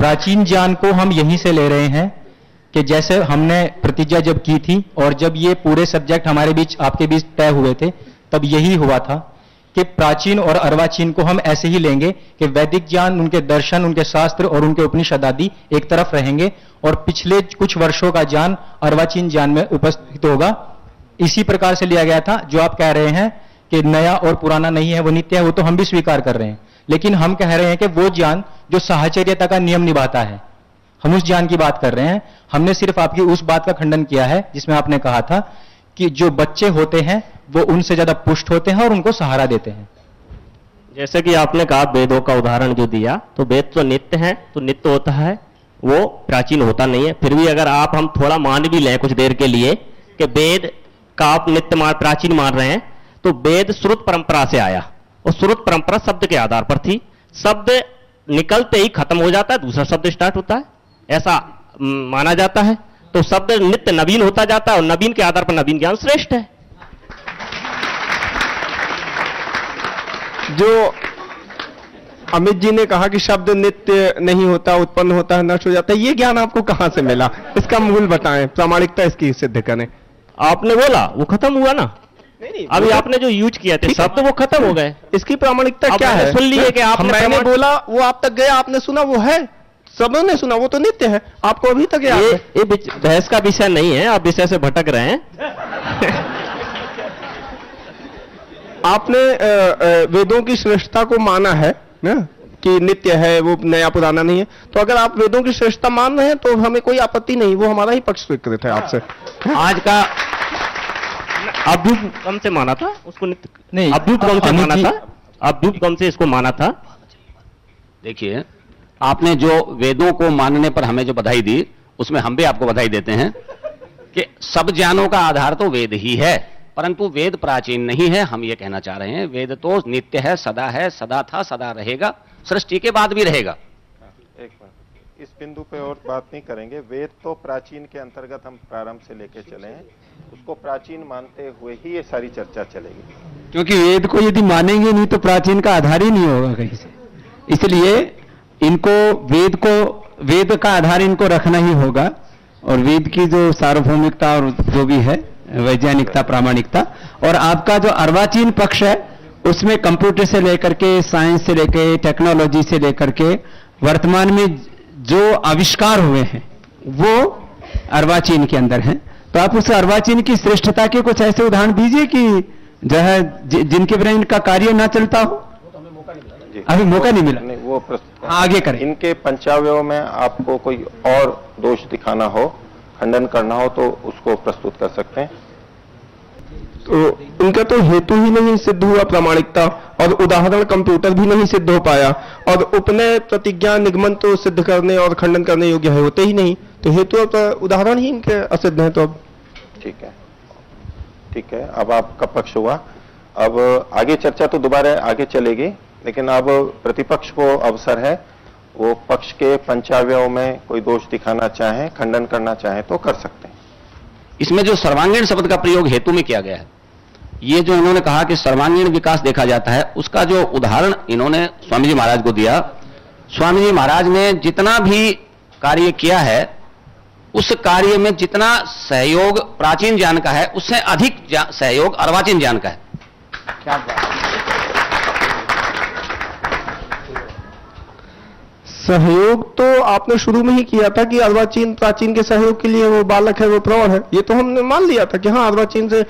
प्राचीन ज्ञान को हम यहीं से ले रहे हैं कि जैसे हमने प्रतिज्ञा जब की थी और जब ये पूरे सब्जेक्ट हमारे बीच आपके बीच तय हुए थे, तब यही हुआ था कि प्राचीन और अर्वाचीन को हम ऐसे ही लेंगे कि वैदिक ज्ञान, उनके दर्शन, उनके शास्त्र और उनके उपनिषद आदि एक तरफ रहेंगे और पिछले कुछ वर्षों का ज्ञान अर्वाचीन ज्ञान में उपस्थित होगा। इसी प्रकार से लिया गया था। जो आप कह रहे हैं कि नया और पुराना नहीं है, वो नित्य है, वो तो हम भी स्वीकार कर रहे हैं, लेकिन हम कह रहे हैं कि वो ज्ञान जो साहचर्यता का नियम निभाता है, हम उस ज्ञान की बात कर रहे हैं। हमने सिर्फ आपकी उस बात का खंडन किया है जिसमें आपने कहा था कि जो बच्चे होते हैं वो उनसे ज्यादा पुष्ट होते हैं और उनको सहारा देते हैं। जैसे कि आपने कहा वेदों का उदाहरण जो दिया, तो वेद तो नित्य है, तो नित्य होता है, वो प्राचीन होता नहीं है। फिर भी अगर आप हम थोड़ा मान भी लें कुछ देर के लिए कि वेद का आप नित्य प्राचीन मान रहे हैं, तो वेद श्रुत परंपरा से आया और श्रुत परंपरा शब्द के आधार पर थी। शब्द निकलते ही खत्म हो जाता है, दूसरा शब्द स्टार्ट होता है, ऐसा माना जाता है। तो शब्द नित्य नवीन होता जाता है और नवीन के आधार पर नवीन ज्ञान श्रेष्ठ है। जो अमित जी ने कहा कि शब्द नित्य नहीं होता, उत्पन्न होता है, नष्ट हो जाता है, ये ज्ञान आपको कहां से मिला? इसका मूल बताएं, प्रामाणिकता इसकी सिद्ध करें। आपने बोला वो खत्म हुआ ना, नहीं, अभी आपने जो यूज किया थे शब्द वो खत्म हो गए। इसकी प्रामाणिकता क्या है? सुन लिए कि आपने मैंने बोला, वो आप तक गया, आपने सुना, वो है, सबों ने सुना, वो तो नित्य है, आपको अभी तक याद है। ये बहस का विषय नहीं है, आप विषय से भटक रहे हैं। आपने वेदों की श्रेष्ठता को माना है ना कि नित्य है, वो नया पुराना नहीं है, तो अगर आप वेदों की श्रेष्ठता मान रहे हैं तो हमें कोई आपत्ति नहीं, वो हमारा ही पक्ष स्वीकृत है आपसे। आज का अभ्युपगम से माना था उसको, नहीं, अभ्युपगम से माना था, अभ्युपगम से इसको माना था। देखिए, आपने जो वेदों को मानने पर हमें जो बधाई दी, उसमें हम भी आपको बधाई देते हैं कि सब ज्ञानों का आधार तो वेद ही है, परंतु वेद प्राचीन नहीं है। हम ये कहना चाह रहे हैं वेद तो नित्य है, सदा था, सदा रहेगा, सृष्टि के बाद भी रहेगा। एक मिनट, इस बिंदु पे और बात नहीं करेंगे। वेद तो प्राचीन के अंतर्गत हम प्रारंभ से लेके चले हैं, उसको प्राचीन मानते हुए ही ये सारी चर्चा चलेगी, क्योंकि वेद को यदि मानेंगे नहीं तो प्राचीन का आधार ही नहीं होगा कहीं से। इसलिए इनको वेद का आधार इनको रखना ही होगा और वेद की जो सार्वभौमिकता और जो भी है वैज्ञानिकता, प्रामाणिकता, और आपका जो अर्वाचीन पक्ष है उसमें कंप्यूटर से लेकर के, साइंस से लेकर, टेक्नोलॉजी से लेकर के वर्तमान में जो आविष्कार हुए हैं वो अर्वाचीन के अंदर हैं। तो आप उस अर्वाचीन की श्रेष्ठता के कुछ ऐसे उदाहरण दीजिए कि जो है जिनके बिना इनका कार्य ना चलता हो। अभी मौका नहीं मिला, नहीं, वो आगे करें। इनके पंचावयों में आपको कोई और दोष दिखाना हो, खंडन करना हो, तो उसको प्रस्तुत कर सकते हैं। तो उनका तो हेतु ही नहीं सिद्ध हुआ प्रामाणिकता, और उदाहरण कंप्यूटर भी नहीं सिद्ध हो पाया, और उपनय, प्रतिज्ञा, निगमन तो सिद्ध करने और खंडन करने योग्य है होते ही नहीं, तो हेतु और उदाहरण ही इनके असिद्ध हैं। तो अब ठीक है, अब आपका पक्ष हुआ। अब आगे चर्चा तो दोबारा आगे चलेगी, लेकिन अब प्रतिपक्ष को अवसर है, वो पक्ष के पंचावयों में कोई दोष दिखाना चाहें, खंडन करना चाहें तो कर सकते हैं। इसमें जो सर्वांगीण शब्द का प्रयोग हेतु में किया गया है, ये जो इन्होंने कहा कि सर्वांगीण विकास देखा जाता है, उसका जो उदाहरण इन्होंने स्वामी जी महाराज को दिया, स्वामी जी महाराज ने जितना भी कार्य किया है उस कार्य में जितना सहयोग प्राचीन ज्ञान का है उससे अधिक सहयोग अर्वाचीन ज्ञान का है। क्या बात, सहयोग तो आपने शुरू में ही किया था कि अर्वाचीन प्राचीन के सहयोग के लिए वो बालक है, वो प्रौढ़ है, ये तो हमने मान लिया था कि हाँ अर्वाचीन से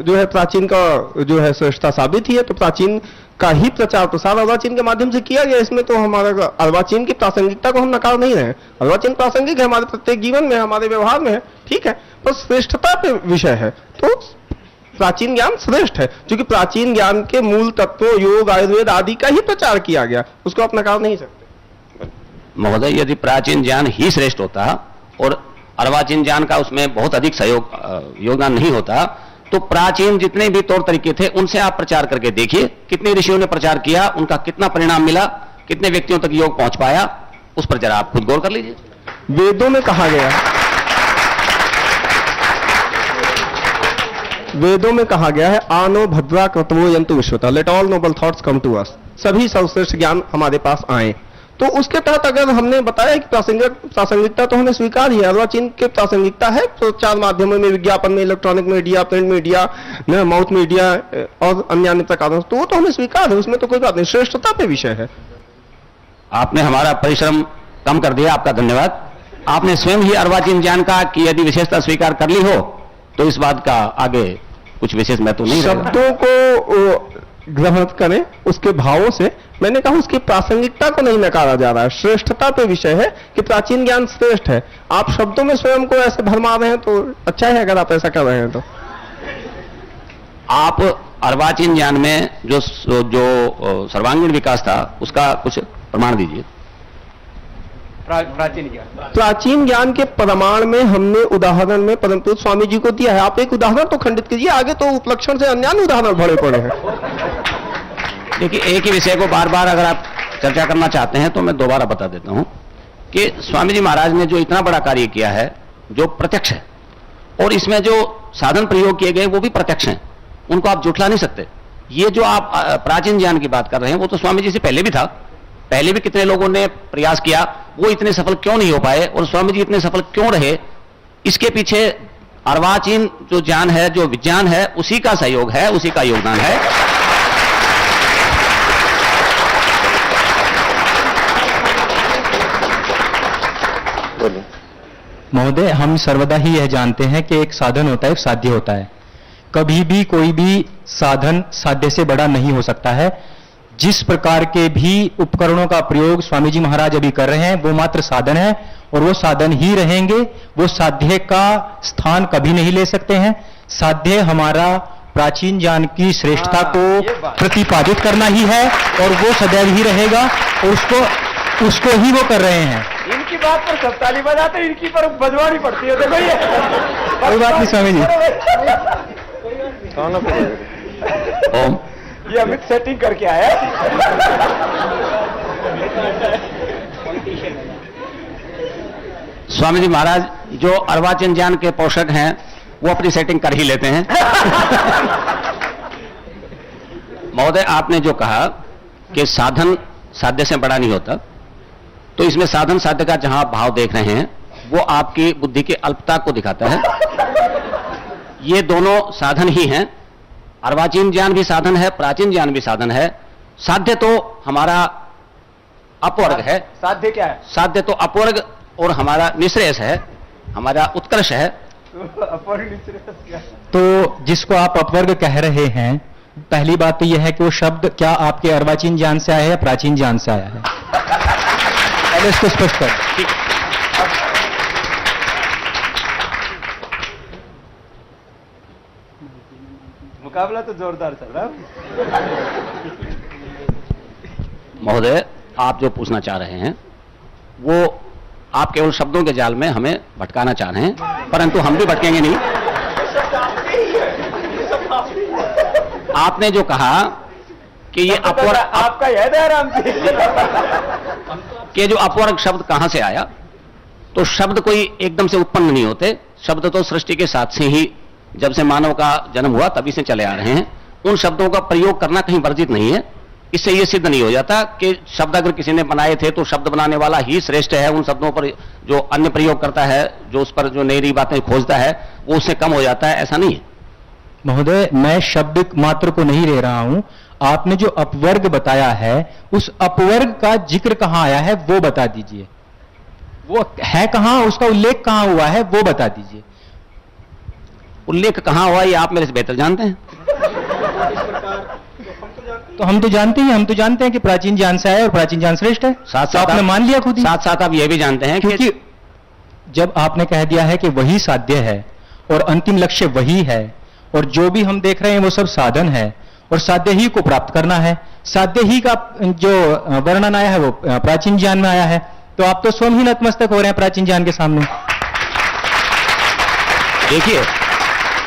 जो है प्राचीन का जो है श्रेष्ठता साबित ही है, तो प्राचीन का ही प्रचार प्रसार अर्वाचीन के माध्यम से किया गया। इसमें तो हमारा अर्वाचीन की प्रासंगिकता को हम नकार नहीं रहे, अर्वाचीन प्रासंगिक है, हमारे प्रत्येक जीवन में, हमारे व्यवहार में है, ठीक है, पर श्रेष्ठता पे विषय है तो प्राचीन ज्ञान श्रेष्ठ है, क्योंकि प्राचीन ज्ञान के मूल तत्वों, योग, आयुर्वेद आदि का ही प्रचार किया गया, उसको आप नकार नहीं सकते। महोदय, यदि प्राचीन ज्ञान ही श्रेष्ठ होता और अर्वाचीन ज्ञान का उसमें बहुत अधिक सहयोग योगदान नहीं होता, तो प्राचीन जितने भी तौर तरीके थे उनसे आप प्रचार करके देखिए, कितने ऋषियों ने प्रचार किया, उनका कितना परिणाम मिला, कितने व्यक्तियों तक योग पहुंच पाया, उस पर जरा आप खुद गौर कर लीजिए। वेदों में कहा गया, वेदों में कहा गया है, आनो भद्रा क्रतवो यंतु विश्वता, let all noble thoughts come to us, सभी सर्वश्रेष्ठ ज्ञान हमारे पास आए। तो उसके तहत अगर हमने बताया कि प्रासंगिकता तो हमें स्वीकार ही है, अर्वाचीन के प्रासंगिकता है प्रचार माध्यमों में, विज्ञापन में, electronic media, print media, mouth media और अन्य प्रकारों, तो वो तो हमें स्वीकार है, उसमें तो कोई बात नहीं, श्रेष्ठता पे विषय है। आपने हमारा परिश्रम कम कर दिया, आपका धन्यवाद। आपने स्वयं ही अर्वाचीन ज्ञान का कि यदि विशेषता स्वीकार कर ली हो तो इस बात का आगे कुछ विशेष महत्व नहीं रहेगा। शब्दों को ग्रहण करें उसके भावों से, मैंने कहा उसकी प्रासंगिकता को नहीं नकारा जा रहा है, श्रेष्ठता पे विषय है कि प्राचीन ज्ञान श्रेष्ठ है। आप शब्दों में स्वयं को ऐसे भरमा रहे हैं तो अच्छा है अगर आप ऐसा कर रहे हैं तो। आप अर्वाचीन ज्ञान में जो सर्वांगीण विकास था उसका कुछ प्रमाण दीजिए। प्राचीन ज्ञान के प्रमाण में हमने उदाहरण में परम पूज्य स्वामी जी को दिया है। आप एक उदाहरण तो खंडित कीजिए, आगे तो उपलक्षण से अन्य उदाहरण भरे पड़े हैं। देखिए, एक ही विषय को बार बार अगर आप चर्चा करना चाहते हैं तो मैं दोबारा बता देता हूं कि स्वामी जी महाराज ने जो इतना बड़ा कार्य किया है जो प्रत्यक्ष है, और इसमें जो साधन प्रयोग किए गए वो भी प्रत्यक्ष हैं, उनको आप जुटला नहीं सकते। ये जो आप प्राचीन ज्ञान की बात कर रहे हैं वो तो स्वामी जी से पहले भी था, पहले भी कितने लोगों ने प्रयास किया, वो इतने सफल क्यों नहीं हो पाए और स्वामी जी इतने सफल क्यों रहे, इसके पीछे अर्वाचीन जो ज्ञान है, जो विज्ञान है, उसी का सहयोग है, उसी का योगदान है। महोदय, हम सर्वदा ही यह जानते हैं कि एक साधन होता है, एक साध्य होता है। कभी भी कोई भी साधन साध्य से बड़ा नहीं हो सकता है। जिस प्रकार के भी उपकरणों का प्रयोग स्वामी जी महाराज अभी कर रहे हैं वो मात्र साधन है और वो साधन ही रहेंगे, वो साध्य का स्थान कभी नहीं ले सकते हैं। साध्य हमारा प्राचीन ज्ञान की श्रेष्ठता को प्रतिपादित करना ही है और वो सदैव ही रहेगा और उसको ही वो कर रहे हैं। इनकी बात पर सब ताली बजाते, इनकी पर बजवानी पड़ती है। देखो ये कोई बात नहीं स्वामी जी। ओम ये अमित सेटिंग करके आया। स्वामी जी महाराज जो अर्वाचीन ज्ञान के पोषक हैं वो अपनी सेटिंग कर ही लेते हैं। महोदय, आपने जो कहा कि साधन साध्य से बड़ा नहीं होता, तो इसमें साधन साध्य का जहां भाव देख रहे हैं वो आपकी बुद्धि की अल्पता को दिखाता है। ये दोनों साधन ही हैं, अर्वाचीन ज्ञान भी साधन है, प्राचीन ज्ञान भी साधन है। साध्य तो हमारा अपवर्ग है। साध्य क्या है? साध्य तो अपवर्ग और हमारा निःश्रेयस है, हमारा उत्कर्ष है। तो जिसको आप अपवर्ग कह रहे हैं, पहली बात तो यह है कि वो शब्द क्या आपके अर्वाचीन ज्ञान से आया है या प्राचीन ज्ञान से आया है? पहले इसको स्पष्ट कर। ठीक। मुकाबला तो जोरदार चल रहा है। महोदय, आप जो पूछना चाह रहे हैं वो आप केवल शब्दों के जाल में हमें भटकाना चाह रहे हैं, परंतु हम भी भटकेंगे नहीं। आपने जो कहा कि ये अपवर्ग, आपका याद है राम जी कि जो अपवर्ग शब्द कहां से आया, तो शब्द कोई एकदम से उत्पन्न नहीं होते। शब्द तो सृष्टि के साथ से ही, जब से मानव का जन्म हुआ तभी से चले आ रहे हैं। उन शब्दों का प्रयोग करना कहीं वर्जित नहीं है। इससे यह सिद्ध नहीं हो जाता कि शब्द अगर किसी ने बनाए थे तो शब्द बनाने वाला ही श्रेष्ठ है, उन शब्दों पर जो अन्य प्रयोग करता है, जो उस पर जो नई नई बातें खोजता है, वो उससे कम हो जाता है, ऐसा नहीं है। महोदय, मैं शब्द मात्र को नहीं ले रहा हूं। आपने जो अपवर्ग बताया है, उस अपवर्ग का जिक्र कहां आया है वो बता दीजिए। वो है कहां, उसका उल्लेख कहां हुआ है वो बता दीजिए। उल्लेख कहां हुआ ये आप मेरे से बेहतर जानते हैं। तो हम तो जानते हैं कि प्राचीन ज्ञान से आया और प्राचीन ज्ञान श्रेष्ठ है। साथ साथ आपने मान लिया खुद ही। साथ साथ आप यह भी जानते हैं क्योंकि जब आपने कह दिया है कि वही साध्य है और अंतिम लक्ष्य वही है और जो भी हम देख रहे हैं वो सब साधन है और साध्य ही को प्राप्त करना है, साध्य ही का जो वर्णन आया है वो प्राचीन ज्ञान में आया है, तो आप तो स्वयं ही नतमस्तक हो रहे हैं प्राचीन ज्ञान के सामने। देखिए,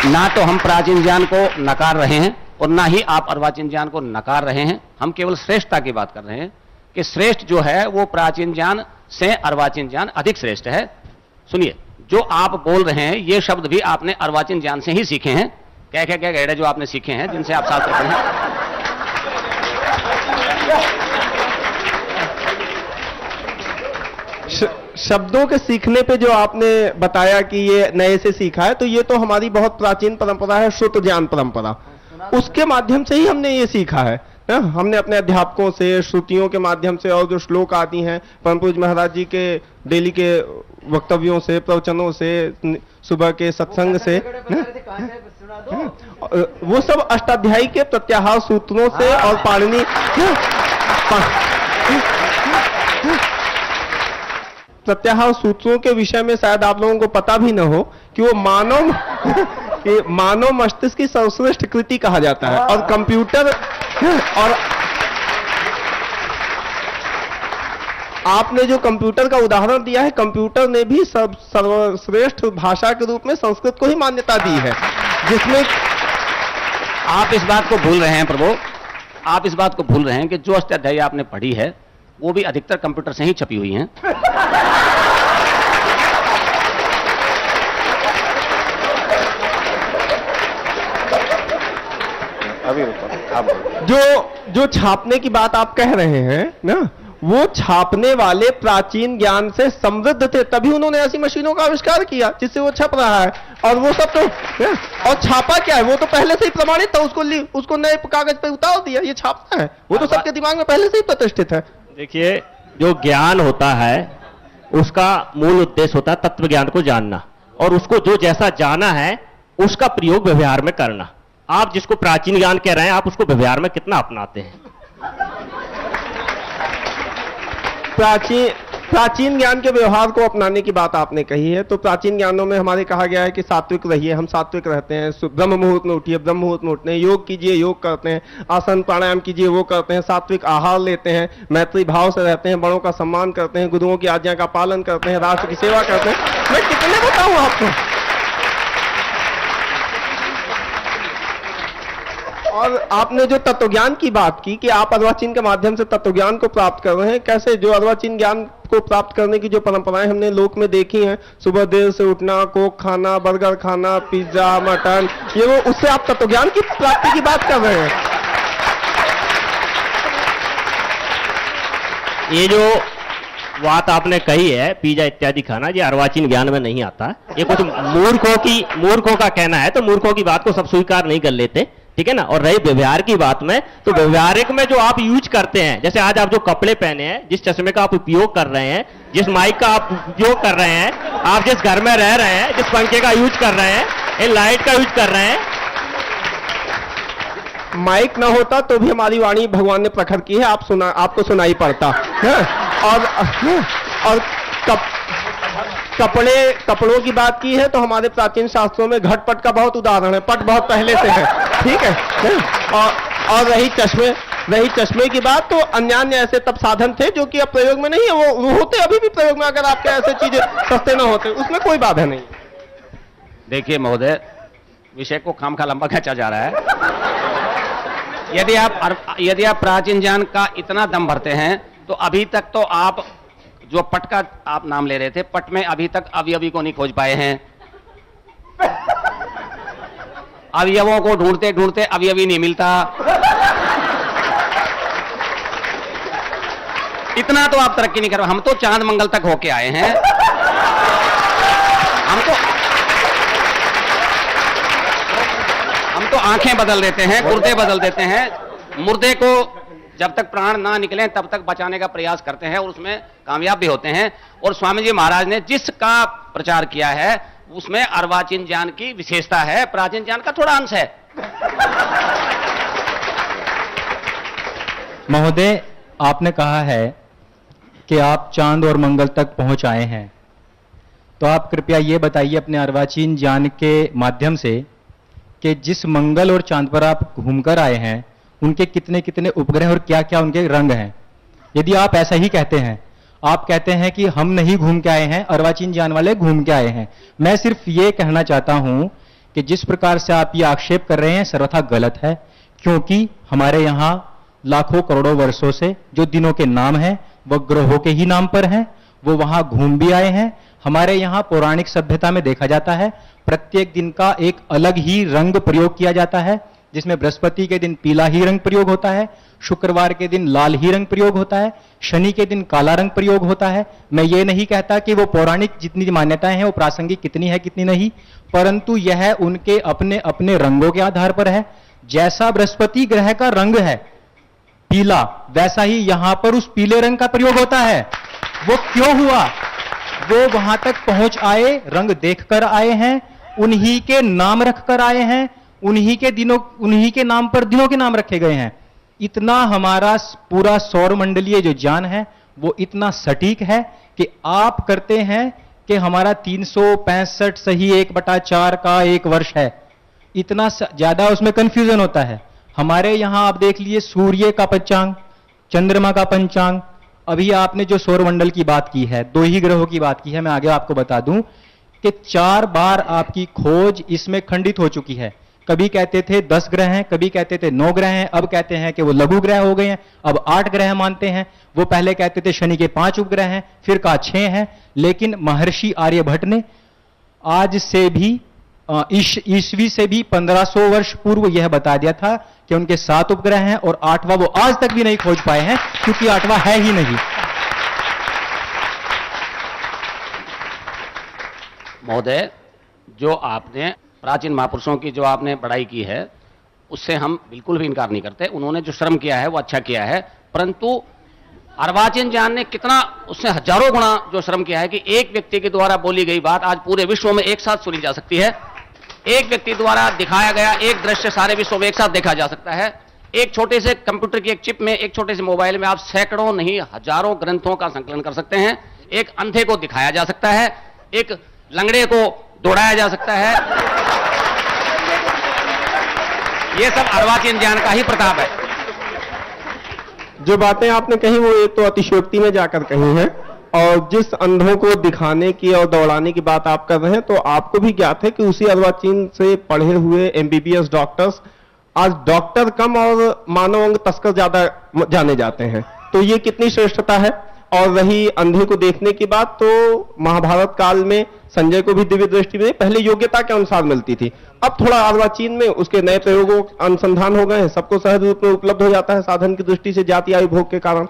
ना तो हम प्राचीन ज्ञान को नकार रहे हैं और ना ही आप अर्वाचीन ज्ञान को नकार रहे हैं। हम केवल श्रेष्ठता की बात कर रहे हैं कि श्रेष्ठ जो है वो प्राचीन ज्ञान से अर्वाचीन ज्ञान अधिक श्रेष्ठ है। सुनिए, जो आप बोल रहे हैं ये शब्द भी आपने अर्वाचीन ज्ञान से ही सीखे हैं। क्या क्या क्या गहरे जो आपने सीखे हैं, जिनसे आप शास्त्र पढ़े हैं। शब्दों के सीखने पे जो आपने बताया कि ये नए से सीखा है, तो ये तो हमारी बहुत प्राचीन परंपरा है, श्रुत ज्ञान परंपरा। उसके माध्यम से ही हमने ये सीखा है ना? हमने अपने अध्यापकों से, श्रुतियों के माध्यम से, और जो श्लोक आती हैं परम पूज्य महाराज जी के डेली के वक्तव्यों से, प्रवचनों से, सुबह के सत्संग से, वो सब अष्टाध्यायी के प्रत्याहार सूत्रों से और पाणिनि प्रत्याहार सूत्रों के विषय में शायद आप लोगों को पता भी न हो कि वो मानव मस्तिष्क की सर्वश्रेष्ठ कृति कहा जाता है। और कंप्यूटर, और आपने जो कंप्यूटर का उदाहरण दिया है, कंप्यूटर ने भी सर्वश्रेष्ठ भाषा के रूप में संस्कृत को ही मान्यता दी है, जिसमें आप इस बात को भूल रहे हैं प्रभु, आप इस बात को भूल रहे हैं कि जो अष्टाध्यायी आपने पढ़ी है वो भी अधिकतर कंप्यूटर से ही छपी हुई हैं। अभी रुको, आप जो छापने की बात आप कह रहे हैं ना, वो छापने वाले प्राचीन ज्ञान से समृद्ध थे, तभी उन्होंने ऐसी मशीनों का आविष्कार किया जिससे वो छप रहा है। और वो सब तो, और छापा क्या है, वो तो पहले से ही प्रमाणित था, उसको नए कागज पे उतार दिया, ये छापा है, वो तो सबके दिमाग में पहले से ही प्रतिष्ठित है। देखिए, जो ज्ञान होता है उसका मूल उद्देश्य होता है तत्व ज्ञान को जानना, और उसको जो जैसा जाना है उसका प्रयोग व्यवहार में करना। आप जिसको प्राचीन ज्ञान कह रहे हैं, आप उसको व्यवहार में कितना अपनाते हैं? प्राचीन ज्ञान के व्यवहार को अपनाने की बात आपने कही है, तो प्राचीन ज्ञानों में हमारे कहा गया है कि सात्विक रहिए, हम सात्विक रहते हैं, ब्रह्म मुहूर्त में उठिए, ब्रह्म मुहूर्त में उठते हैं, योग कीजिए, योग करते हैं, आसन प्राणायाम कीजिए, वो करते हैं, सात्विक आहार लेते हैं, मैत्री भाव से रहते हैं, बड़ों का सम्मान करते हैं, गुरुओं की आज्ञा का पालन करते हैं, राष्ट्र की सेवा करते हैं। मैं कितने बताऊं आपको। और आपने जो तत्वज्ञान की बात की कि आप अर्वाचीन के माध्यम से तत्वज्ञान को प्राप्त कर रहे हैं, कैसे? जो अर्वाचीन ज्ञान को प्राप्त करने की जो परंपराएं हमने लोक में देखी हैं, सुबह देर से उठना, कोक खाना, बर्गर खाना, पिज्जा, मटन, ये वो, उससे आप तत्वज्ञान की प्राप्ति की बात कर रहे हैं। ये जो बात आपने कही है पिज्जा इत्यादि खाना, ये अर्वाचीन ज्ञान में नहीं आता। ये कुछ मूर्खों का कहना है, तो मूर्खों की बात को सब स्वीकार नहीं कर लेते, ठीक है ना। और रही व्यवहार की बात में, तो व्यवहारिक में जो आप यूज करते हैं, जैसे आज आप जो कपड़े पहने हैं, जिस चश्मे का आप उपयोग कर रहे हैं, जिस माइक का आप उपयोग कर रहे हैं, आप जिस घर में रह रहे हैं, जिस पंखे का यूज कर रहे हैं, इन लाइट का यूज कर रहे हैं। माइक ना होता तो भी हमारी वाणी भगवान ने प्रखर की है, आपको सुनाई पड़ता है। और कपड़ों की बात की है तो हमारे प्राचीन शास्त्रों में घटपट का बहुत उदाहरण है, पट बहुत पहले से है, ठीक है। और रही चश्मे की बात, तो अन्य ऐसे तब साधन थे जो कि अब प्रयोग में नहीं है, वो होते अभी भी प्रयोग में, अगर आपके ऐसे चीजें सस्ते ना होते, उसमें कोई बाधा नहीं। देखिए महोदय, विषय को खामखा लंबा खींचा जा रहा है। यदि आप प्राचीन ज्ञान का इतना दम भरते हैं, तो अभी तक तो आप जो पट का आप नाम ले रहे थे, पट में अभी तक अवयवी को नहीं खोज पाए हैं। अवयवों को ढूंढते ढूंढते अवयवी नहीं मिलता। इतना तो आप तरक्की नहीं कर रहे। हम तो चांद मंगल तक होके आए हैं। हम तो आंखें बदल देते हैं, गुर्दे बदल देते हैं, मुर्दे को जब तक प्राण ना निकले तब तक बचाने का प्रयास करते हैं, और उसमें कामयाब भी होते हैं। और स्वामी जी महाराज ने जिसका प्रचार किया है उसमें अर्वाचीन ज्ञान की विशेषता है, प्राचीन ज्ञान का थोड़ा अंश है। महोदय, आपने कहा है कि आप चांद और मंगल तक पहुंच आए हैं, तो आप कृपया ये बताइए अपने अर्वाचीन ज्ञान के माध्यम से कि जिस मंगल और चांद पर आप घूमकर आए हैं, उनके कितने कितने उपग्रह और क्या क्या उनके रंग हैं। यदि आप ऐसा ही कहते हैं, आप कहते हैं कि हम नहीं घूम के आए हैं, अर्वाचीन ज्ञान वाले घूम के आए हैं। मैं सिर्फ ये कहना चाहता हूं कि जिस प्रकार से आप ये आक्षेप कर रहे हैं सर्वथा गलत है, क्योंकि हमारे यहां लाखों करोड़ों वर्षों से जो दिनों के नाम हैं वह ग्रहों के ही नाम पर हैं, वो वहां घूम भी आए हैं। हमारे यहां पौराणिक सभ्यता में देखा जाता है प्रत्येक दिन का एक अलग ही रंग प्रयोग किया जाता है, जिसमें बृहस्पति के दिन पीला ही रंग प्रयोग होता है, शुक्रवार के दिन लाल ही रंग प्रयोग होता है, शनि के दिन काला रंग प्रयोग होता है। मैं ये नहीं कहता कि वो पौराणिक जितनी मान्यताएं हैं वो प्रासंगिक कितनी है कितनी नहीं, परंतु यह उनके अपने अपने रंगों के आधार पर है। जैसा बृहस्पति ग्रह का रंग है पीला, वैसा ही यहां पर उस पीले रंग का प्रयोग होता है। वो क्यों हुआ? वो वहां तक पहुंच आए, रंग देखकर आए हैं, उन्हीं के नाम रखकर आए हैं, उन्हीं के नाम पर दिनों के नाम रखे गए हैं। इतना हमारा पूरा सौर मंडलीय जो ज्ञान है वो इतना सटीक है कि आप करते हैं कि हमारा 365 सही 1/4 का एक वर्ष है, इतना ज्यादा उसमें कंफ्यूजन होता है। हमारे यहां आप देख लिए सूर्य का पंचांग, चंद्रमा का पंचांग, अभी आपने जो सौरमंडल की बात की है, 2 ही ग्रहों की बात की है, मैं आगे आपको बता दूं कि 4 बार आपकी खोज इसमें खंडित हो चुकी है। कभी कहते थे 10 ग्रह हैं, कभी कहते थे 9 ग्रह हैं, अब कहते हैं कि वो लघु ग्रह हो गए हैं, अब 8 ग्रह मानते हैं। वो पहले कहते थे शनि के 5 उपग्रह हैं, फिर कहा 6 हैं। लेकिन महर्षि आर्यभट्ट ने आज से भी ईस्वी से भी 1500 वर्ष पूर्व यह बता दिया था कि उनके 7 उपग्रह हैं और 8वां वो आज तक भी नहीं खोज पाए हैं, क्योंकि 8वां है ही नहीं। महोदय, जो आपने प्राचीन महापुरुषों की जो आपने पढ़ाई की है उससे हम बिल्कुल भी इनकार नहीं करते। उन्होंने जो श्रम किया है वो अच्छा किया है, परंतु अर्वाचीन ज्ञान ने कितना, उसने हजारों गुना जो श्रम किया है कि एक व्यक्ति के द्वारा बोली गई बात आज पूरे विश्व में एक साथ सुनी जा सकती है। एक व्यक्ति द्वारा दिखाया गया एक दृश्य सारे विश्व में एक साथ देखा जा सकता है। एक छोटे से कंप्यूटर की एक चिप में, एक छोटे से मोबाइल में आप सैकड़ों नहीं हजारों ग्रंथों का संकलन कर सकते हैं। एक अंधे को दिखाया जा सकता है, एक लंगड़े को दौड़ाया जा सकता है। यह सब अर्वाचीन ज्ञान का ही प्रताप है। जो बातें आपने कही वो एक तो अतिशयोक्ति में जाकर कही हैं, और जिस अंधों को दिखाने की और दौड़ाने की बात आप कर रहे हैं, तो आपको भी ज्ञात है कि उसी अर्वाचीन से पढ़े हुए एमबीबीएस डॉक्टर्स आज डॉक्टर कम और मानव अंग तस्कर ज्यादा जाने जाते हैं। तो ये कितनी श्रेष्ठता है। और रही अंधे को देखने की बात, तो महाभारत काल में संजय को भी दिव्य दृष्टि में पहले योग्यता के अनुसार मिलती थी, अब थोड़ा अर्वाचीन में उसके नए प्रयोगों अनुसंधान हो गए हैं, सबको सहज रूप में उपलब्ध हो जाता है साधन की दृष्टि से, जाति आयु भोग के कारण।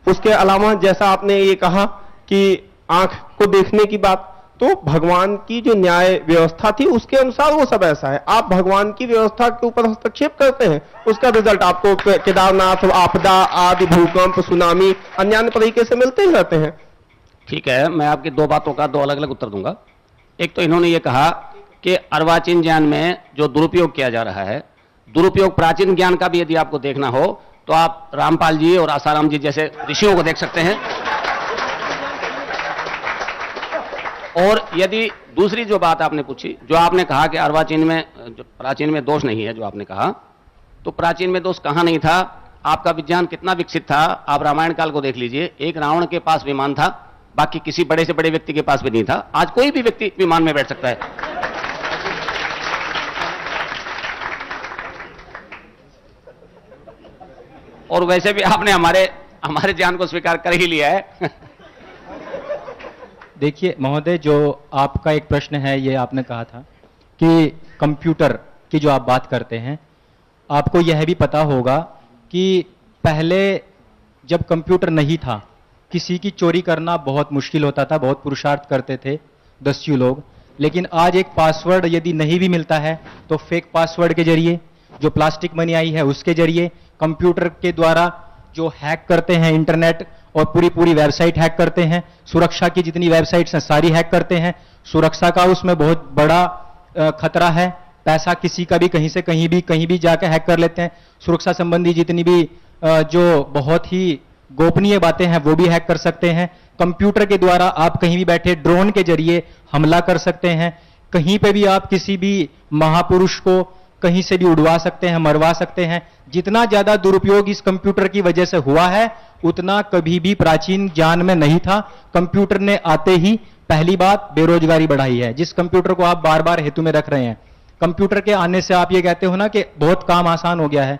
उसके अलावा जैसा आपने ये कहा कि आंख को देखने की बात, तो भगवान की जो न्याय व्यवस्था थी उसके अनुसार वो सब ऐसा है। आप भगवान की व्यवस्था के ऊपर हस्तक्षेप करते हैं, उसका रिजल्ट आपको केदारनाथ, आपदा आदि, भूकंप, सुनामी, अन्य तरीके से मिलते ही रहते हैं। ठीक है, मैं आपकी 2 बातों का 2 अलग अलग उत्तर दूंगा। एक तो इन्होंने ये कहा कि अर्वाचीन ज्ञान में जो दुरुपयोग किया जा रहा है, दुरुपयोग प्राचीन ज्ञान का भी यदि आपको देखना हो तो आप रामपाल जी और आसाराम जी जैसे ऋषियों को देख सकते हैं। और यदि दूसरी जो बात आपने पूछी, जो आपने कहा कि अर्वाचीन में, जो प्राचीन में दोष नहीं है, जो आपने कहा, तो प्राचीन में दोष कहां नहीं था। आपका विज्ञान कितना विकसित था, आप रामायण काल को देख लीजिए। एक रावण के पास विमान था, बाकी किसी बड़े से बड़े व्यक्ति के पास भी नहीं था। आज कोई भी व्यक्ति विमान में बैठ सकता है। और वैसे भी आपने हमारे ज्ञान को स्वीकार कर ही लिया है। देखिए महोदय, जो आपका एक प्रश्न है, ये आपने कहा था कि कंप्यूटर की जो आप बात करते हैं, आपको यह भी पता होगा कि पहले जब कंप्यूटर नहीं था, किसी की चोरी करना बहुत मुश्किल होता था, बहुत पुरुषार्थ करते थे दस्यु लोग। लेकिन आज एक पासवर्ड यदि नहीं भी मिलता है तो फेक पासवर्ड के जरिए, जो प्लास्टिक मनी आई है उसके जरिए, कंप्यूटर के द्वारा जो हैक करते हैं इंटरनेट और पूरी वेबसाइट हैक करते हैं, सुरक्षा की जितनी वेबसाइट्स हैं सारी हैक करते हैं। सुरक्षा का उसमें बहुत बड़ा खतरा है। पैसा किसी का भी कहीं भी जाकर हैक कर लेते हैं। सुरक्षा संबंधी जितनी भी जो बहुत ही गोपनीय बातें हैं वो भी हैक कर सकते हैं। कंप्यूटर के द्वारा आप कहीं भी बैठे ड्रोन के जरिए हमला कर सकते हैं। कहीं पे भी आप किसी भी महापुरुष को कहीं से भी उड़वा सकते हैं, मरवा सकते हैं। जितना ज्यादा दुरुपयोग इस कंप्यूटर की वजह से हुआ है, उतना कभी भी प्राचीन ज्ञान में नहीं था। कंप्यूटर ने आते ही पहली बात बेरोजगारी बढ़ाई है, जिस कंप्यूटर को आप बार बार हेतु में रख रहे हैं। कंप्यूटर के आने से आप ये कहते हो ना कि बहुत काम आसान हो गया है।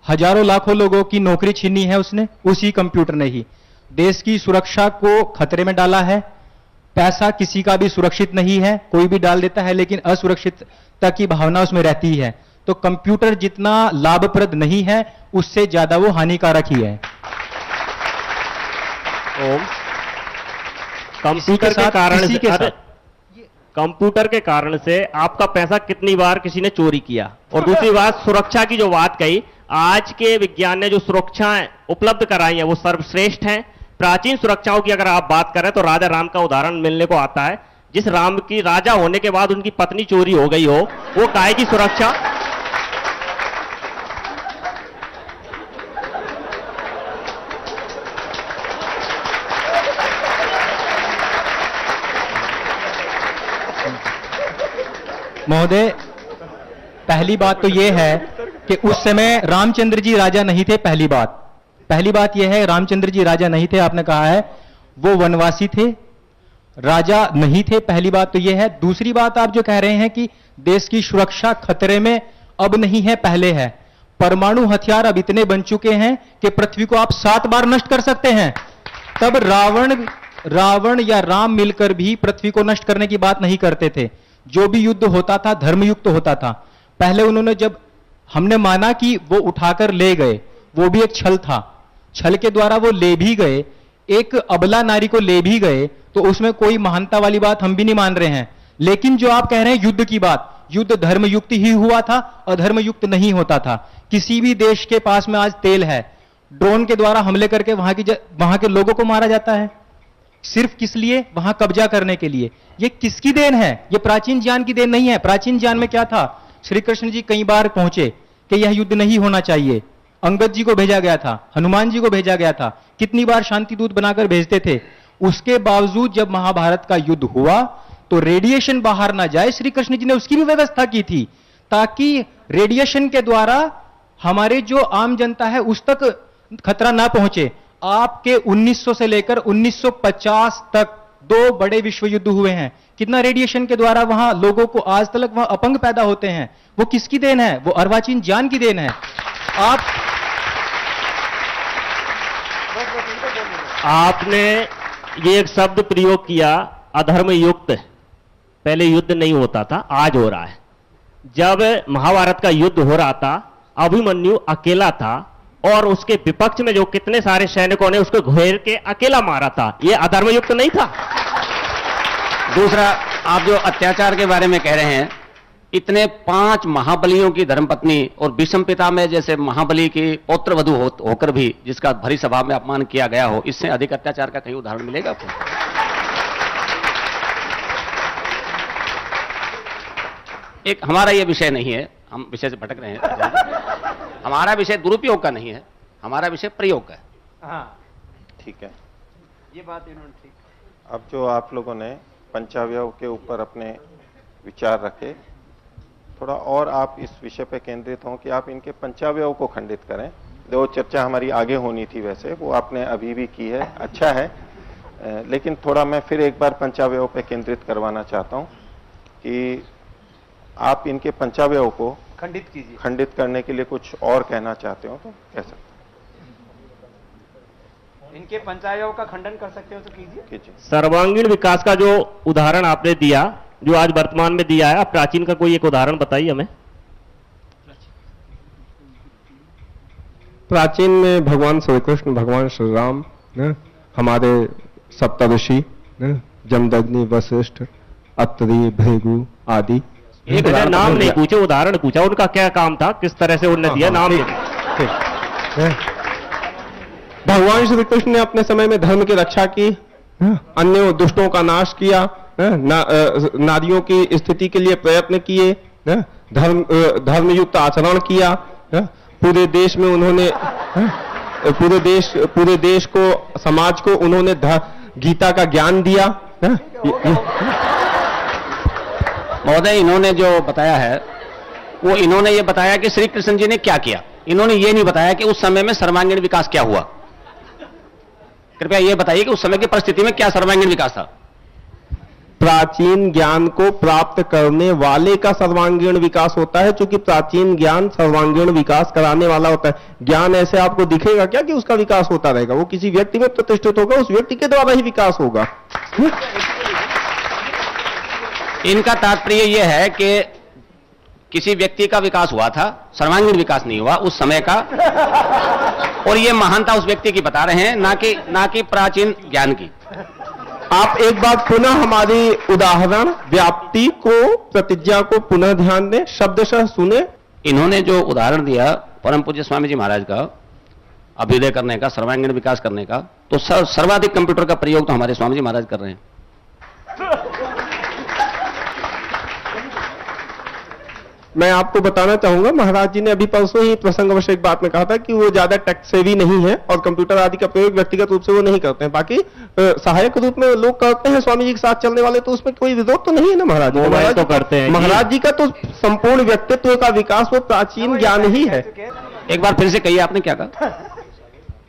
हजारों लाखों लोगों की नौकरी छीनी है उसने, उसी कंप्यूटर ने ही। देश की सुरक्षा को खतरे में डाला है। पैसा किसी का भी सुरक्षित नहीं है, कोई भी डाल देता है, लेकिन असुरक्षितता की भावना उसमें रहती है। तो कंप्यूटर जितना लाभप्रद नहीं है उससे ज्यादा वो हानिकारक ही है। कंप्यूटर के कारण कंप्यूटर के कारण से आपका पैसा कितनी बार किसी ने चोरी किया। और दूसरी बात, सुरक्षा की जो बात कही, आज के विज्ञान ने जो सुरक्षाएं उपलब्ध कराई हैं वो सर्वश्रेष्ठ हैं। प्राचीन सुरक्षाओं की अगर आप बात करें तो राजा राम का उदाहरण मिलने को आता है। जिस राम की राजा होने के बाद उनकी पत्नी चोरी हो गई हो, वो काय की सुरक्षा। महोदय, पहली बात तो यह है कि उस समय रामचंद्र जी राजा नहीं थे। पहली बात यह है, रामचंद्र जी राजा नहीं थे, आपने कहा है, वो वनवासी थे, राजा नहीं थे। पहली बात तो यह है। दूसरी बात, आप जो कह रहे हैं कि देश की सुरक्षा खतरे में अब नहीं है, पहले है। परमाणु हथियार अब इतने बन चुके हैं कि पृथ्वी को आप 7 बार नष्ट कर सकते हैं। तब रावण या राम मिलकर भी पृथ्वी को नष्ट करने की बात नहीं करते थे। जो भी युद्ध होता था धर्मयुक्त होता था। पहले उन्होंने, जब हमने माना कि वो उठाकर ले गए, वो भी एक छल था, छल के द्वारा वो ले भी गए, एक अबला नारी को ले भी गए, तो उसमें कोई महानता वाली बात हम भी नहीं मान रहे हैं। लेकिन जो आप कह रहे हैं युद्ध की बात, युद्ध धर्मयुक्त ही हुआ था, अधर्मयुक्त नहीं होता था। किसी भी देश के पास में आज तेल है, ड्रोन के द्वारा हमले करके वहां के लोगों को मारा जाता है, सिर्फ किस लिए? वहां कब्जा करने के लिए। ये किसकी देन है? ये प्राचीन ज्ञान की देन नहीं है। प्राचीन ज्ञान में क्या था? श्री कृष्ण जी कई बार पहुंचे कि यह युद्ध नहीं होना चाहिए, अंगद जी को भेजा गया था, हनुमान जी को भेजा गया था, कितनी बार शांति दूत बनाकर भेजते थे। उसके बावजूद जब महाभारत का युद्ध हुआ तो रेडिएशन बाहर ना जाए, श्री कृष्ण जी ने उसकी भी व्यवस्था की थी, ताकि रेडिएशन के द्वारा हमारे जो आम जनता है उस तक खतरा ना पहुंचे। आपके 1900 से लेकर 1950 तक 2 बड़े विश्व युद्ध हुए हैं। कितना रेडिएशन के द्वारा वहां लोगों को आज तक वहां अपंग पैदा होते हैं। वो किसकी देन है? वो अर्वाचीन ज्ञान की देन है। आपने ये एक शब्द प्रयोग किया, अधर्म युक्त। पहले युद्ध नहीं होता था, आज हो रहा है। जब महाभारत का युद्ध हो रहा था, अभिमन्यु अकेला था और उसके विपक्ष में जो कितने सारे सैनिकों ने उसको घेर के अकेला मारा था। ये अधर्मयुक्त नहीं था। दूसरा, आप जो अत्याचार के बारे में कह रहे हैं, इतने 5 महाबलियों की धर्मपत्नी और भीष्म पितामह जैसे महाबली की पौत्र वधू होकर भी जिसका भरी सभा में अपमान किया गया हो, इससे अधिक अत्याचार का कहीं उदाहरण मिलेगा आपको? एक हमारा ये विषय नहीं है, हम विषय से भटक रहे हैं। हमारा विषय दुरुपयोग का नहीं है, हमारा विषय प्रयोग का है। हाँ, ठीक है, ये बात इन्होंने ठीक। अब जो आप लोगों ने पंचावयव के ऊपर अपने विचार रखे, थोड़ा और आप इस विषय पे केंद्रित हों कि आप इनके पंचावयव को खंडित करें। जो चर्चा हमारी आगे होनी थी वैसे, वो आपने अभी भी की है, अच्छा है, लेकिन थोड़ा मैं फिर एक बार पंचावयव पे केंद्रित करवाना चाहता हूं कि आप इनके पंचावयव को खंडित कीजिए। खंडित करने के लिए कुछ और कहना चाहते हो तो कह सकते इनके पंचायतों का खंडन कर सकते हो तो कीजिए। कीजिए। सर्वांगीण विकास का जो उदाहरण आपने दिया, जो आज वर्तमान में दिया है, आप प्राचीन का कोई एक उदाहरण बताइए हमें। प्राचीन में भगवान श्री कृष्ण, भगवान श्री राम, हमारे सप्तऋषि, जमदग्नि, वशिष्ठ, अत्रि, भृगु आदि। एक नाम नहीं पूछे, उदाहरण पूछा, उनका क्या काम था, किस तरह से उन्होंने दिया, नाम नहीं। भगवान श्री कृष्ण ने अपने समय में धर्म की रक्षा की, अन्य दुष्टों का नाश किया, नारियों की स्थिति के लिए प्रयत्न किए, धर्मयुक्त आचरण किया। पूरे देश में उन्होंने पूरे देश को, समाज को उन्होंने गीता का ज्ञान दिया। महोदय, इन्होंने जो बताया है वो इन्होंने ये बताया कि श्री कृष्ण जी ने क्या किया। इन्होंने ये नहीं बताया कि उस समय में सर्वांगीण विकास क्या हुआ। कृपया ये बताइए कि उस समय की परिस्थिति में क्या सर्वांगीण विकास था। प्राचीन ज्ञान को प्राप्त करने वाले का सर्वांगीण विकास होता है, क्योंकि प्राचीन ज्ञान सर्वांगीण विकास कराने वाला होता है। ज्ञान ऐसे आपको दिखेगा क्या कि उसका विकास होता रहेगा? वो किसी व्यक्ति में प्रतिष्ठित होगा, उस व्यक्ति के द्वारा ही विकास होगा। इनका तात्पर्य यह है कि किसी व्यक्ति का विकास हुआ था, सर्वांगीण विकास नहीं हुआ उस समय का। और ये महानता उस व्यक्ति की बता रहे हैं, ना कि प्राचीन ज्ञान की। आप एक बार पुनः हमारी उदाहरण व्याप्ति को, प्रतिज्ञा को पुनः ध्यान दें, शब्दशः सुने। इन्होंने जो उदाहरण दिया परम पूज्य स्वामी जी महाराज का, अभ्युदय करने का, सर्वांगीण विकास करने का, तो सर्वाधिक कंप्यूटर का प्रयोग तो हमारे स्वामी जी महाराज कर रहे हैं। मैं आपको बताना चाहूंगा, महाराज जी ने अभी परसों ही प्रसंगवश एक बात में कहा था कि वो ज्यादा टेक सेवी नहीं है और कंप्यूटर आदि का प्रयोग व्यक्तिगत रूप से वो नहीं करते हैं। बाकी सहायक रूप में लोग करते हैं स्वामी जी के साथ चलने वाले, तो उसमें कोई विरोध तो नहीं है ना महाराज जी? मोबाइल तो करते हैं। महाराज जी का तो संपूर्ण व्यक्तित्व का विकास वो प्राचीन ज्ञान ही है। एक बार फिर से कहिए, आपने क्या कहा?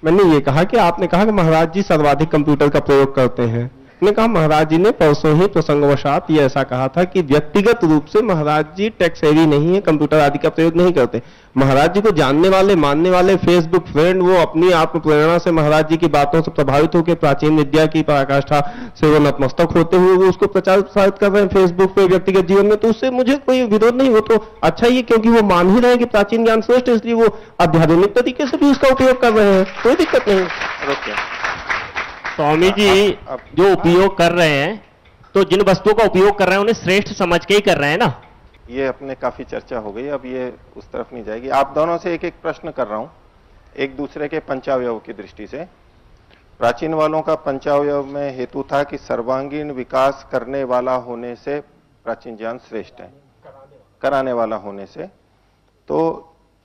मैंने ये कहा कि आपने कहा कि महाराज जी सर्वाधिक कंप्यूटर का प्रयोग करते हैं। मैंने कहा महाराज जी ने परसों ही प्रसंगवशात ये ऐसा कहा था कि व्यक्तिगत रूप से महाराज जी टेक सेवी नहीं है, कंप्यूटर आदि का प्रयोग नहीं करते। महाराज जी को जानने वाले, मानने वाले फेसबुक फ्रेंड, वो अपनी आत्म प्रेरणा से महाराज जी की बातों से प्रभावित होकर प्राचीन विद्या की पराकाष्ठा से वो नतमस्तक होते हुए वो उसको प्रचार प्रसारित कर रहे हैं फेसबुक पे व्यक्तिगत जीवन में, तो उससे मुझे कोई विरोध नहीं। वो तो अच्छा ही है, क्योंकि वो मान ही रहे हैं कि प्राचीन ज्ञान श्रेष्ठ है, इसलिए वो आध्यात्मिक तरीके से भी उसका उपयोग कर रहे हैं, कोई दिक्कत नहीं। स्वामी जी जो उपयोग कर रहे हैं, तो जिन वस्तुओं का उपयोग कर रहे हैं उन्हें श्रेष्ठ समझ के ही कर रहे हैं ना। ये अपने काफी चर्चा हो गई, अब ये उस तरफ नहीं जाएगी। आप दोनों से एक एक प्रश्न कर रहा हूं, एक दूसरे के पंचावयव की दृष्टि से। प्राचीन वालों का पंचावयव में हेतु था कि सर्वांगीण विकास करने वाला होने से प्राचीन ज्ञान श्रेष्ठ है, कराने वाला होने से। तो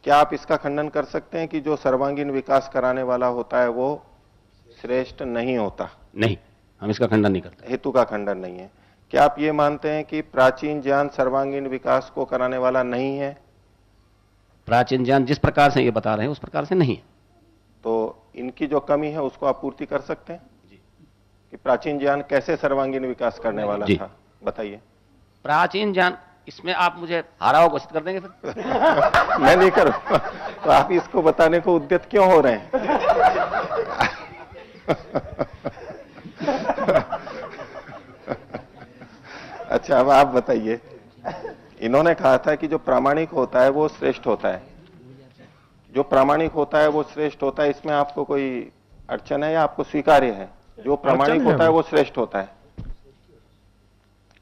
क्या आप इसका खंडन कर सकते हैं कि जो सर्वांगीण विकास कराने वाला होता है वो श्रेष्ठ नहीं होता? नहीं, हम इसका खंडन नहीं करते। हेतु का खंडन नहीं है। क्या आप ये मानते हैं कि प्राचीन ज्ञान सर्वांगीण विकास को कराने वाला नहीं है? प्राचीन ज्ञान जिस प्रकार से ये बता रहे हैं उस प्रकार से नहीं है। तो इनकी जो कमी है उसको आप पूर्ति कर सकते हैं जी, कि प्राचीन ज्ञान कैसे सर्वांगीण विकास करने वाला था, बताइए। प्राचीन ज्ञान, इसमें आप मुझे हारा हुआ घोषित कर देंगे फिर? मैं नहीं करूंगा। तो आप इसको बताने को उद्यत क्यों हो रहे हैं? अच्छा, अब आप बताइए। इन्होंने कहा था कि जो प्रामाणिक होता है वो श्रेष्ठ होता है, जो प्रामाणिक होता है वो श्रेष्ठ होता है। इसमें आपको कोई अड़चन है या आपको स्वीकार्य है? जो प्रामाणिक होता है वो श्रेष्ठ होता है।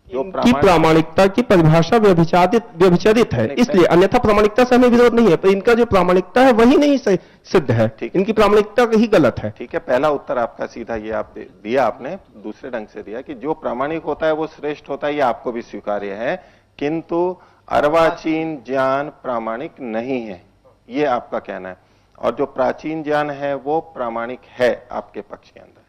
जो प्रामाणिकता की परिभाषा व्यभिचारित है, इसलिए, अन्यथा प्रामाणिकता से हमें विरोध नहीं है, पर इनका जो प्रामाणिकता है वही नहीं सिद्ध है, इनकी प्रामाणिकता ही गलत है। ठीक है, पहला उत्तर आपका सीधा ये आप दिया, आपने दूसरे ढंग से दिया कि जो प्रामाणिक होता है वो श्रेष्ठ होता है, ये आपको भी स्वीकार्य है, किंतु अर्वाचीन ज्ञान प्रामाणिक नहीं है, ये आपका कहना है। और जो प्राचीन ज्ञान है वो प्रामाणिक है आपके पक्ष के अंदर।